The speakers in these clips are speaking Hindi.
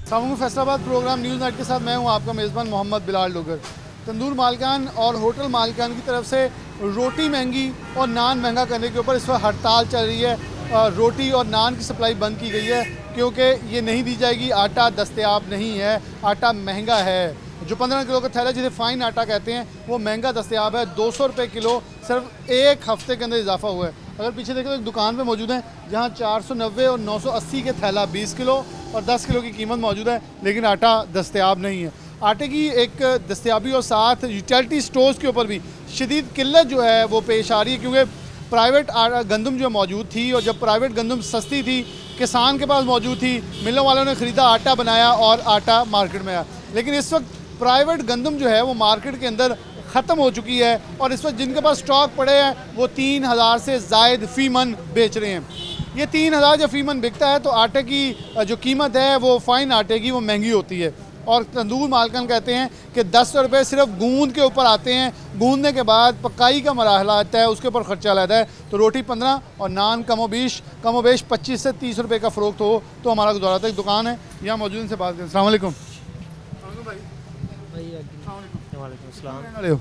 सामूहिक फैसलाबाद प्रोग्राम न्यूज़ नाइट के साथ मैं हूं आपका मेज़बान मोहम्मद बिलाल डोगर। तंदूर मालिकान और होटल मालिकान की तरफ से रोटी महंगी और नान महंगा करने के ऊपर इस वक्त हड़ताल चल रही है। रोटी और नान की सप्लाई बंद की गई है क्योंकि ये नहीं दी जाएगी, आटा दस्तयाब नहीं है, आटा महंगा है। जो 15 किलो का थैला जिसे फ़ाइन आटा कहते हैं वो महंगा दस्तयाब है, 200 रुपये किलो सिर्फ एक हफ़्ते के अंदर इजाफा हुआ है। अगर पीछे देखें तो एक दुकान पे मौजूद है जहाँ 490 और 980 के थैला 20 किलो और 10 किलो की कीमत मौजूद है, लेकिन आटा दस्तयाब नहीं है। आटे की एक दस्तयाबी और साथ यूटिलिटी स्टोर्स के ऊपर भी शदीद किल्लत जो है वो पेश आ रही है, क्योंकि प्राइवेट गंदम जो मौजूद थी और जब प्राइवेट गंदम सस्ती थी, किसान के पास मौजूद थी, मिलों वालों ने ख़रीदा, आटा बनाया और आटा मार्केट में आया। लेकिन इस वक्त प्राइवेट गंदम जो है वो मार्केट के अंदर ख़त्म हो चुकी है और इस वक्त जिनके पास स्टॉक पड़े हैं वो 3000 से ज़ायद फ़ी मन बेच रहे हैं। ये 3000 जब फ़ी मन बिकता है तो आटे की जो कीमत है वो फ़ाइन आटे की वो महंगी होती है। और तंदूर मालकन कहते हैं कि 10 रुपये सिर्फ गूंद के ऊपर आते हैं, गूंदने के बाद पकाई का मराहला आता है, उसके ऊपर ख़र्चा लगता है। तो रोटी 15 और नान कमोबेश 25 से 30 रुपये का फ़रोख्त हो तो हमारा गुजारा था। एक दुकान है यहाँ मौजूद, इनसे बात करें। अस्सलाम वालेकुम। वालेकुम सलाम। ले हो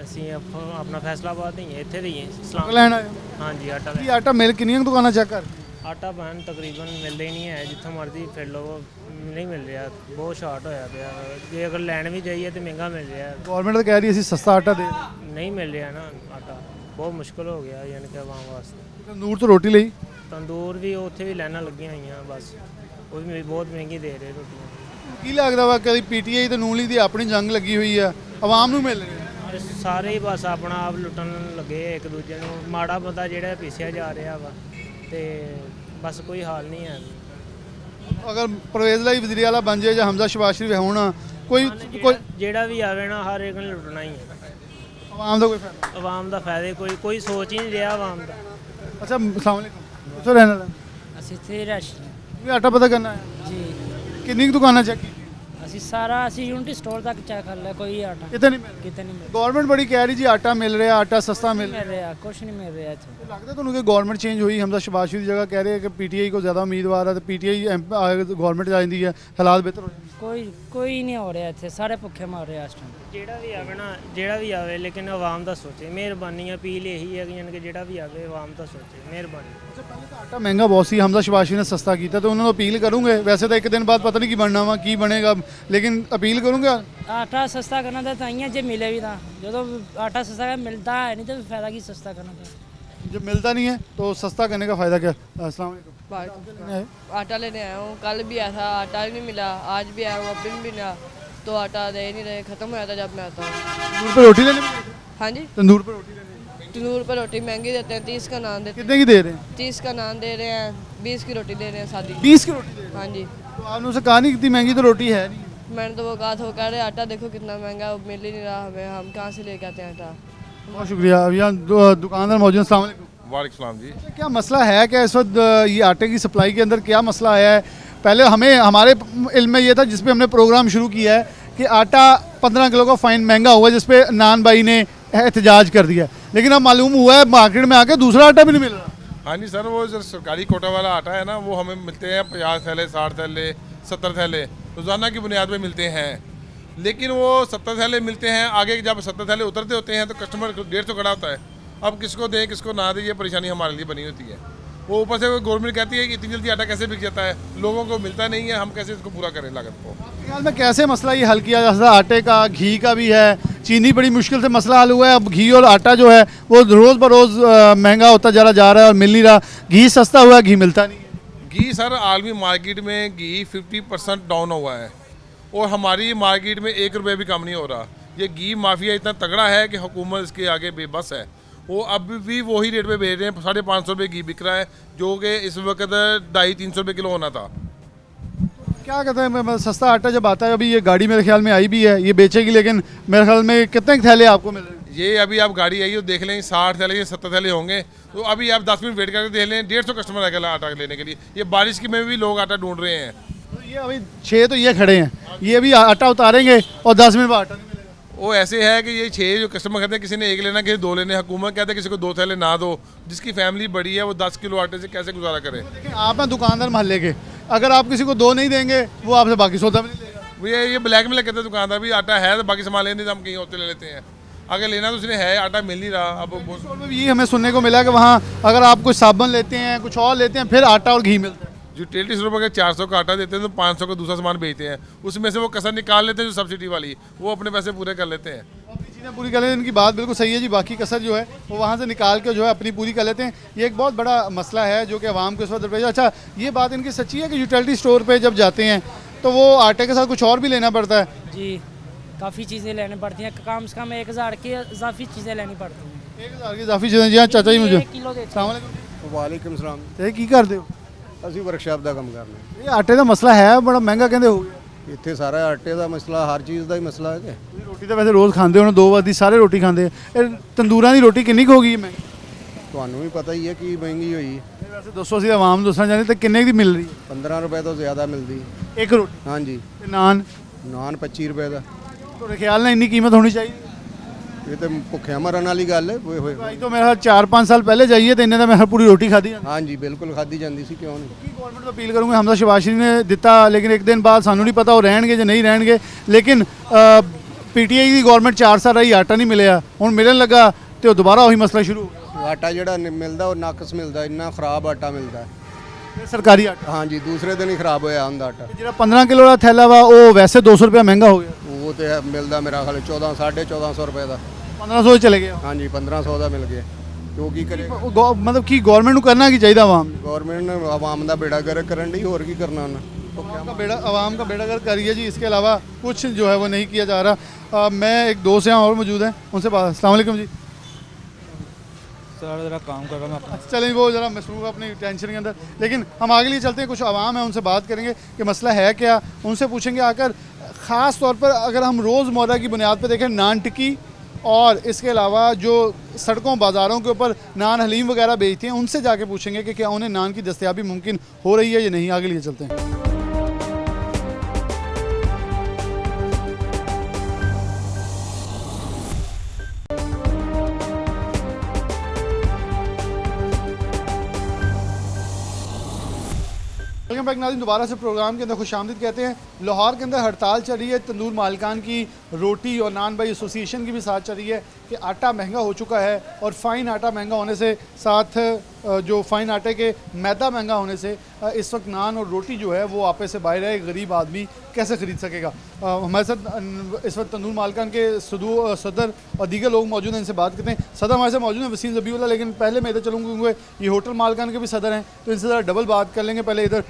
ਅਸੀਂ ਆਪਣਾ ਫੈਸਲਾਬਾਦ ਹੀ ਹੈ, ਇੱਥੇ ਦੇ ਹੀ ਹੈ ਇਸਲਾਮ। ਲੈਣ ਆਏ ਹੋ? ਹਾਂਜੀ ਆਟਾ ਕੀ ਆਟਾ ਮਿਲ ਕਿੰਨੀਆਂ ਕੁ ਦੁਕਾਨਾਂ ਚੈੱਕ ਕਰ? ਆਟਾ ਬਣ ਤਕਰੀਬਨ ਮਿਲਦਾ ਹੀ ਨਹੀਂ ਹੈ, ਜਿੱਥੋਂ ਮਰਜ਼ੀ ਫਿਰ ਲਓ ਨਹੀਂ ਮਿਲ ਰਿਹਾ, ਬਹੁਤ ਸ਼ਾਰਟ ਹੋਇਆ ਪਿਆ। ਜੇ ਅਗਰ ਲੈਣ ਵੀ ਜਾਈਏ ਤਾਂ ਮਹਿੰਗਾ ਮਿਲ ਰਿਹਾ, ਗਵਰਨਮੈਂਟ ਤਾਂ ਕਹਿ ਰਹੀ ਅਸੀਂ ਸਸਤਾ ਆਟਾ ਦੇ ਰਹੇ। ਨਹੀਂ ਮਿਲ ਰਿਹਾ ਨਾ ਆਟਾ, ਬਹੁਤ ਮੁਸ਼ਕਲ ਹੋ ਗਿਆ ਯਾਨੀ ਕਿ ਆਵਾਮ ਵਾਸਤੇ। ਤੰਦੂਰ ਤੋਂ ਰੋਟੀ ਲਈ ਤੰਦੂਰ ਵੀ ਉੱਥੇ ਵੀ ਲਾਈਨਾਂ ਲੱਗੀਆਂ ਹੋਈਆਂ, ਬਸ ਉਹ ਵੀ ਬਹੁਤ ਮਹਿੰਗੀ ਦੇ ਰਹੇ ਰੋਟੀਆਂ। ਕੀ ਲੱਗਦਾ ਵਾ ਕਦੀ ਪੀਟੀਆਈ ਤੇ ਨੂਨ ਲੀਗ ਦੀ ਆਪਣੀ ਜੰਗ ਲੱਗੀ ਹੋਈ ਆ, ਆਵਾਮ ਨੂੰ ਮਿਲ ਰਹੀ ਹੈ? ਸਾਰੇ ਹੀ ਬਸ ਆਪਣਾ ਆਪ ਲੁੱਟਣ ਲੱਗੇ ਇੱਕ ਦੂਜੇ ਨੂੰ, ਮਾੜਾ ਬੰਦਾ ਜਿਹੜਾ ਪੀਸਿਆ ਜਾ ਰਿਹਾ ਵਾ ਤੇ ਬਸ ਕੋਈ ਹਾਲ ਨਹੀਂ ਹੈ। ਅਗਰ ਪਰਵੇਜ਼ ਲਈ ਵਜ਼ੀਰ ਆਲਾ ਬਣ ਜਾਏ ਜਾਂ ਹਮਜ਼ਾ ਸ਼ਬਾਜ਼ ਸ਼ਰੀਫ ਹੋਣ, ਕੋਈ ਜਿਹੜਾ ਵੀ ਆਵੇ ਨਾ ਹਰ ਇੱਕ ਨੂੰ ਲੁੱਟਣਾ ਹੀ ਹੈ। ਆਵਾਮ ਦਾ ਕੋਈ ਫਾਇਦਾ? ਆਵਾਮ ਦਾ ਫਾਇਦਾ ਕੋਈ ਸੋਚ ਹੀ ਨਹੀਂ ਰਿਹਾ ਆਵਾਮ ਦਾ। ਅੱਛਾ, ਅਸਲਾਮ ਵਾਲੇਕੁਮ। ਕਿੱਥੋਂ ਰਹਿਣ ਵਾਲਾ? ਅਸੀਂ ਇੱਥੇ ਰਸ਼ ਵੀ ਆਟਾ ਪਤਾ ਕਰਨਾ ਹੈ ਜੀ। ਕਿੰਨੀ ਕੁ ਦੁਕਾਨਾਂ ਚੈੱਕ ਕੀਤੀ? ਅਸੀਂ ਯੂਨਿਟੀ ਸਟੋਰ ਤੱਕ ਚੈੱਕ ਕਰ ਲਿਆ, ਕੋਈ ਆਟਾ ਕਿਤੇ ਨਹੀਂ ਮਿਲ ਕਿਤੇ ਨਹੀਂ ਗਵਰਨਮੈਂਟ ਬੜੀ ਕਹਿ ਰਹੀ ਜੀ ਆਟਾ ਮਿਲ ਰਿਹਾ, ਆਟਾ ਸਸਤਾ ਮਿਲ ਮਿਲ ਰਿਹਾ, ਕੁਛ ਨਹੀਂ ਮਿਲ ਰਿਹਾ ਇੱਥੇ। ਲੱਗਦਾ ਤੁਹਾਨੂੰ ਕਿ ਗਵਰਨਮੈਂਟ ਚੇਂਜ ਹੋਈ, ਹਮਜ਼ਾ ਸ਼ਬਾਜ਼ ਸ਼ਰੀਫ ਦੀ ਜਗ੍ਹਾ ਕਹਿ ਰਹੇ ਕਿ ਪੀਟੀਆਈ ਕੋ ਜ਼ਿਆਦਾ ਉਮੀਦਵਾਰ ਹੈ ਤੇ ਪੀਟੀਆਈ ਗਵਰਨਮੈਂਟ ਆ ਜਾਂਦੀ ਹੈ, ਹਾਲਾਤ ਬਿਹਤਰ ਹੋ ਜਾਂਦੇ? ਕੋਈ ਨਹੀਂ ਹੋ ਰਿਹਾ ਇੱਥੇ, ਸਾਰੇ ਭੁੱਖੇ ਮਰ ਰਹੇ ਇਸ ਟਾਈਮ। ਜਿਹੜਾ ਵੀ ਆਵੇ ਲੇਕਿਨ ਆਵਾਮ ਦਾ ਸੋਚੇ। ਮਿਹਰਬਾਨੀ ਅਪੀਲ ਇਹੀ ਹੈ ਕਿ ਜਿਹੜਾ ਵੀ ਆਵੇ ਆਵਾਮ ਦਾ ਸੋਚੇ, ਮਿਹਰਬਾਨੀ। ਆਟਾ ਮਹਿੰਗਾ ਬਹੁਤ ਸੀ, ਹਮਜ਼ਾ ਸ਼ਬਾਜ਼ ਸ਼ਰੀਫ ਨੇ ਸਸਤਾ ਕੀਤਾ ਤੇ ਉਹਨਾਂ ਨੂੰ ਅਪੀਲ ਕਰੂੰਗੇ। ਵੈਸੇ ਤਾਂ ਇੱਕ ਦਿਨ ਬਾਅਦ ਪਤਾ ਨਹੀਂ ਕੀ ਬਣਨਾ ਵਾ, ਕੀ ਬਣੇਗਾ, ਲੇਕਿਨ ਅਪੀਲ ਕਰੂੰਗੇ। ਆਟਾ ਸਸਤਾ ਕਰਨਾ ਤਾਂ ਹੀ ਹੈ, ਜੇ ਮਿਲੇ ਵੀ ਤਾਂ। ਜਦੋਂ ਆਟਾ ਸਸਤਾ ਮਿਲਦਾ ਹੈ नहीं तो फायदा की सस्ता करना था। जब मिलता नहीं है तो सस्ता करने का फ़ायदा क्या? अस्सलाम वालेकुम। आटा लेने आया हूँ, कल भी आया था, आटा नहीं मिला, आज भी आया हूँ, अब भी नहीं मिला, तो आटा दे नहीं रहे, ख़त्म हो जाता जब मैं आता हूँ। तंदूर पे रोटी लेने? हाँ जी, तंदूर पे रोटी लेने? तंदूर पर रोटी महंगी देते हैं, 30 का नान देते कितने की दे रहे हैं? हैं, 30 का नान दे रहे हैं, 20 की रोटी दे रहे हैं सादी। 20 की रोटी दे रहे हैं? हाँ जी, तो आपने उसे कहा नहीं कितनी महंगी तो रोटी है नहीं? मैंने तो वो कहा था, वो कह रहे आटा देखो कितना महंगा है, वो मिल ही नहीं रहा हमें, हम कहाँ से लेके आते हैं आटा। बहुत शुक्रिया। अब यहाँ दुकानदार मौजूद। अस्सलाम वालेकुम। वालेकुम सलाम जी। क्या मसला है, क्या इस वक्त ये आटे की सप्लाई के अंदर क्या मसला आया है? पहले हमारे इल्म में ये था जिस पे हमने प्रोग्राम शुरू किया है कि आटा 15 किलो का फ़ाइन महंगा हुआ, जिस पे नान भाई ने एहतजाज कर दिया, लेकिन अब मालूम हुआ है मार्केट में आके दूसरा आटा भी नहीं मिल रहा। हाँ जी सर, वो जो सरकारी कोटा वाला आटा है ना, वो हमें मिलते हैं 50 थैले, 60 थैले, 70 थैले रोज़ाना की बुनियाद पर मिलते हैं। लेकिन वो 70 थैले मिलते हैं, आगे जब 70 थैले उतरते होते हैं तो कस्टमर 150 खड़ा होता है। अब किसको दें किसको ना दें, ये परेशानी हमारे लिए बनी होती है। वो ऊपर से गवर्नमेंट कहती है कि इतनी जल्दी आटा कैसे बिक जाता है, लोगों को मिलता नहीं है, हम कैसे इसको पूरा करें लागत को। ख्याल में कैसे मसला ये हल किया जा सकता? आटे का, घी का भी है, चीनी बड़ी मुश्किल से मसला हल हुआ है, अब घी और आटा जो है वो रोज़ बरोज़ महंगा होता जा रहा है और मिल नहीं रहा। घी सस्ता हुआ है, घी मिलता नहीं है। घी सर आलमी मार्केट में घी 50% डाउन हुआ है और हमारी मार्केट में 1 रुपये भी कम नहीं हो रहा। ये घी माफिया इतना तगड़ा है कि हुकूमत इसके आगे बेबस है। वो अब भी वही रेट पे बेच रहे हैं, 550 रुपये घी बिक रहा है, जो कि इस वक्त 250-300 रुपये किलो होना था। क्या कहते हैं, सस्ता आटा जब आता है, अभी ये गाड़ी मेरे ख्याल में आई भी है, ये बेचेगी, लेकिन मेरे ख्याल में कितने थैले आपको मिल रहे हैं? ये अभी आप गाड़ी आई हो देख लें, 60 थैले या 70 थैले होंगे, तो अभी आप 10 मिनट वेट करके देख लें, 150 कस्टमर आएगा आटा लेने के लिए। ये बारिश की में भी लोग आटा ढूंढ रहे हैं। तो ये अभी 6 तो ये खड़े हैं, ये अभी आटा उतारेंगे और 10 मिनट बाद आटा नहीं मिलेगा। वो ऐसे है कि ये 6 जो कस्टमर कहते हैं, किसी ने 1 लेना, किसी 2 लेने, हुकूमत कहते हैं किसी को 2 थैले ना दो। जिसकी फैमिली बड़ी है वो 10 किलो आटे से कैसे गुजारा करे। देखिए आप हैं दुकानदार मोहल्ले के, अगर आप किसी को 2 नहीं देंगे वो आपसे बाकी सौदा भी नहीं देगा। वो ये ब्लैक में कहते हैं दुकानदार भी आटा है तो बाकी सामान लेने तो हम कहीं होते ले लेते हैं, आगे लेना तो उसने है, आटा मिल नहीं रहा। अब वो ये हमें सुनने को मिला कि वहाँ अगर आप कुछ साबुन लेते हैं कुछ और लेते हैं फिर आटा और घी मिलता है। जो 33 रुपये का 400 का आटा देते हैं तो 500 का दूसरा सामान बेचते हैं, उसमें से वो कसर निकाल लेते हैं जो सब्सिडी वाली, वो अपने पैसे पूरे कर लेते हैं। अपनी चीज़ें पूरी कर लेते हैं, इनकी बात बिल्कुल सही है जी। बाकी कसर जो है वो वहाँ से निकाल के जो है अपनी पूरी कर लेते हैं। ये एक बहुत बड़ा मसला है जो कि आवाम को इस वक्त दरपेश है। अच्छा, ये बात इनकी सच्ची है कि यूटिलिटी स्टोर पे जब जाते हैं तो वो आटे के साथ कुछ और भी लेना पड़ता है? जी, काफ़ी चीज़ें लेनी पड़ती हैं, कम से कम 1000 की इजाफी चीज़ें लेनी पड़ती हैं। 1000 की इजाफी चीज़ें जी। हाँ चाचा जी मुझे 1 किलो देते हैं। ਵਾਲੇਕੁਮ ਸਲਾਮ। ਤੇ ਕੀ ਕਰਦੇ ਹੋ? ਅਸੀਂ ਵਰਕਸ਼ਾਪ ਦਾ ਕੰਮ ਕਰਨੇ। ਇਹ ਆਟੇ ਦਾ ਮਸਲਾ ਹੈ ਬੜਾ ਮਹਿੰਗਾ ਕਹਿੰਦੇ ਹੋ ਗਿਆ। ਇੱਥੇ ਸਾਰਾ ਆਟੇ ਦਾ ਮਸਲਾ, ਹਰ ਚੀਜ਼ ਦਾ ਹੀ ਮਸਲਾ ਹੈ ਕਿ ਤੁਸੀਂ ਰੋਟੀ ਤਾਂ ਵੈਸੇ ਰੋਜ਼ ਖਾਂਦੇ ਹੋ, 2 ਵਜੇ ਦੀ ਸਾਰੇ ਰੋਟੀ ਖਾਂਦੇ ਆ। ਇਹ ਤੰਦੂਰਾਂ ਦੀ ਰੋਟੀ ਕਿੰਨੀ ਕੁ ਹੋ ਗਈ ਹੈ ਮਹਿੰਗੀ? ਤੁਹਾਨੂੰ ਵੀ ਪਤਾ ਹੀ ਹੈ ਕਿ ਮਹਿੰਗੀ ਹੋਈ। ਵੈਸੇ ਦੱਸੋ, ਅਸੀਂ ਆਵਾਮ ਨੂੰ ਦੱਸਣਾ ਚਾਹੁੰਦੇ ਤੇ ਕਿੰਨੇ ਦੀ ਮਿਲ ਰਹੀ ਹੈ 15 ਰੁਪਏ ਤੋਂ ਜ਼ਿਆਦਾ ਮਿਲਦੀ। ਇੱਕ ਰੋਟੀ? ਹਾਂਜੀ, ਤੇ ਨਾਨ? ਨਾਨ 25 ਰੁਪਏ ਦਾ। ਤੁਹਾਡੇ ਖਿਆਲ ਨਾਲ ਇੰਨੀ ਕੀਮਤ ਹੋਣੀ ਚਾਹੀਦੀ? ਇਹ ਤੇ ਭੁੱਖਿਆਂ ਮਰਨ ਵਾਲੀ ਗੱਲ ਹੈ। ਹੋਏ ਹੋਏ ਭਾਈ ਤੋਂ ਮੇਰਾ 4-5 ਸਾਲ ਪਹਿਲੇ ਜਾਈਏ ਤੇ ਇੰਨੇ ਦਾ ਮੈਂ ਪੂਰੀ ਰੋਟੀ ਖਾਧੀ ਜਾਂਦੀ। ਹਾਂਜੀ, ਬਿਲਕੁਲ ਖਾਧੀ ਜਾਂਦੀ ਸੀ, ਕਿਉਂ ਨਹੀਂ। ਕੀ ਗਵਰਨਮੈਂਟ ਨੂੰ ਅਪੀਲ ਕਰੂੰਗੇ, ਹਮਜ਼ਾ ਸ਼ਬਾਸ਼ਰੀ ਨੇ ਦਿੱਤਾ ਲੇਕਿਨ ਇੱਕ ਦਿਨ ਬਾਅਦ ਸਾਨੂੰ ਨਹੀਂ ਪਤਾ ਉਹ ਰਹਿਣਗੇ ਜਾਂ ਨਹੀਂ ਰਹਿਣਗੇ। ਲੇਕਿਨ ਪੀਟੀਆਈ ਦੀ ਗਵਰਨਮੈਂਟ 4 ਸਾਲ ਰਹੀ, ਆਟਾ ਨਹੀਂ ਮਿਲਿਆ, ਹੁਣ ਮਿਲਣ ਲੱਗਾ ਤੇ ਉਹ ਦੁਬਾਰਾ ਉਹੀ ਮਸਲਾ ਸ਼ੁਰੂ ਹੋ ਗਿਆ। ਆਟਾ ਜਿਹੜਾ ਮਿਲਦਾ ਉਹ ਨਾਕਸ ਮਿਲਦਾ, ਇੰਨਾ ਖਰਾਬ ਆਟਾ ਮਿਲਦਾ। ਇਹ ਸਰਕਾਰੀ ਆਟਾ ਹਾਂਜੀ, ਦੂਸਰੇ ਦਿਨ ਹੀ ਖਰਾਬ ਹੋਇਆ ਹੁੰਦਾ ਆਟਾ। ਤੇ ਜਿਹੜਾ 15 ਕਿਲੋ ਦਾ ਥੈਲਾ ਵਾ ਉਹ ਵੈਸੇ 200 ਰੁਪਏ ਮਹਿੰਗਾ ਹੋ ਗਿਆ। ਉਹ ਤੇ ਮਿਲਦਾ ਮੇਰਾ ਖਿਆਲ 1400 ਰੁਪਏ ਦਾ। 1500 ਚਲੇ ਗਿਆ। ਹਾਂਜੀ, 1500 ਦਾ ਮਿਲ ਗਿਆ। ਕਿਉਂ ਕੀ ਕਰੇ ਮਤਲਬ ਕੀ ਗਵਰਨਮੈਂਟ ਨੂੰ ਕਰਨਾ ਕੀ ਚਾਹੀਦਾ ਆਵਾਮ ਨੂੰ? गवर्नमेंट ने आवाम का बेड़ा गर्क करन दी, और की करना उन्हें। आवाम का बेड़ा गर्क करिए जी, इसके अलावा कुछ जो है वो नहीं किया जा रहा। मैं एक दोस्त यहाँ और मौजूद हैं, उनसे बात। अस्सलाम वालेकुम जी। सर ज़रा काम कर रहा हूँ अपना। चलें, वो ज़रा मसरूफ़ अपनी टेंशन के अंदर, लेकिन हम आगे लिए चलते हैं। कुछ आवाम है, उनसे बात करेंगे कि मसला है क्या, उनसे पूछेंगे आकर। ख़ास तौर पर अगर हम रोज़मर्रा की बुनियाद पर देखें, नान टिक्की और इसके अलावा जो सड़कों बाज़ारों के ऊपर नान हलीम वगैरह बेचते हैं, उनसे जाके पूछेंगे कि क्या उन्हें नान की दस्तयाबी मुमकिन हो रही है या नहीं। आगे लिए चलते हैं। वेलकम बैक नाज़रीन, दोबारा से प्रोग्राम के अंदर खुशामदीद कहते हैं। लाहौर के अंदर हड़ताल चल रही है तंदूर मालिकान की, रोटी और नान भाई एसोसिएशन की भी साथ चल रही है कि आटा महंगा हो चुका है और फ़ाइन आटा महंगा होने से साथ जो फ़ाइन आटे के मैदा महंगा होने से इस वक्त नान और रोटी जो है वो आपे से बाहर है, गरीब आदमी कैसे ख़रीद सकेगा। हमारे साथ इस वक्त तंदूर मालिकान के सदर और दीगर लोग मौजूद हैं, इनसे बात करते हैं। सदर हमारे साथ मौजूद हैं वसीम ज़बीउल्लाह, लेकिन पहले मैं इधर चलूँगा क्योंकि ये होटल मालिकान के भी सदर हैं, तो इनसे ज़रा डबल बात कर लेंगे। पहले इधर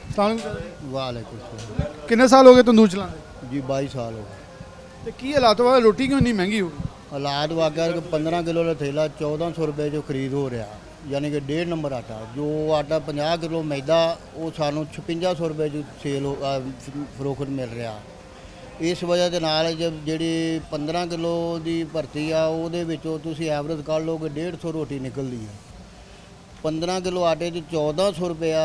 वालेकुम सलाम। कितने साल हो गए तंदूर चलाने? जी 22 साल हो गए। तो की हालात हुआ, रोटी क्यों नहीं महंगी होगी? हालात वाकया 15 किलो का थैला 1400 रुपए जो खरीद हो रहा, यानी कि 1.5 नंबर आटा। जो आटा 50 किलो मैदा वो सानू 5600 रुपए जो सेल फरोख्त मिल रहा। इस वजह के नाल जब जी 15 किलो की भर्ती आ ਉਹਦੇ ਵਿੱਚੋਂ ਤੁਸੀਂ ਐਵਰੇਜ ਕੱਢ ਲਓ ਕਿ 150 ਰੋਟੀ ਨਿਕਲਦੀ ਹੈ। 15 किलो आटे 'ਚ 1400 रुपया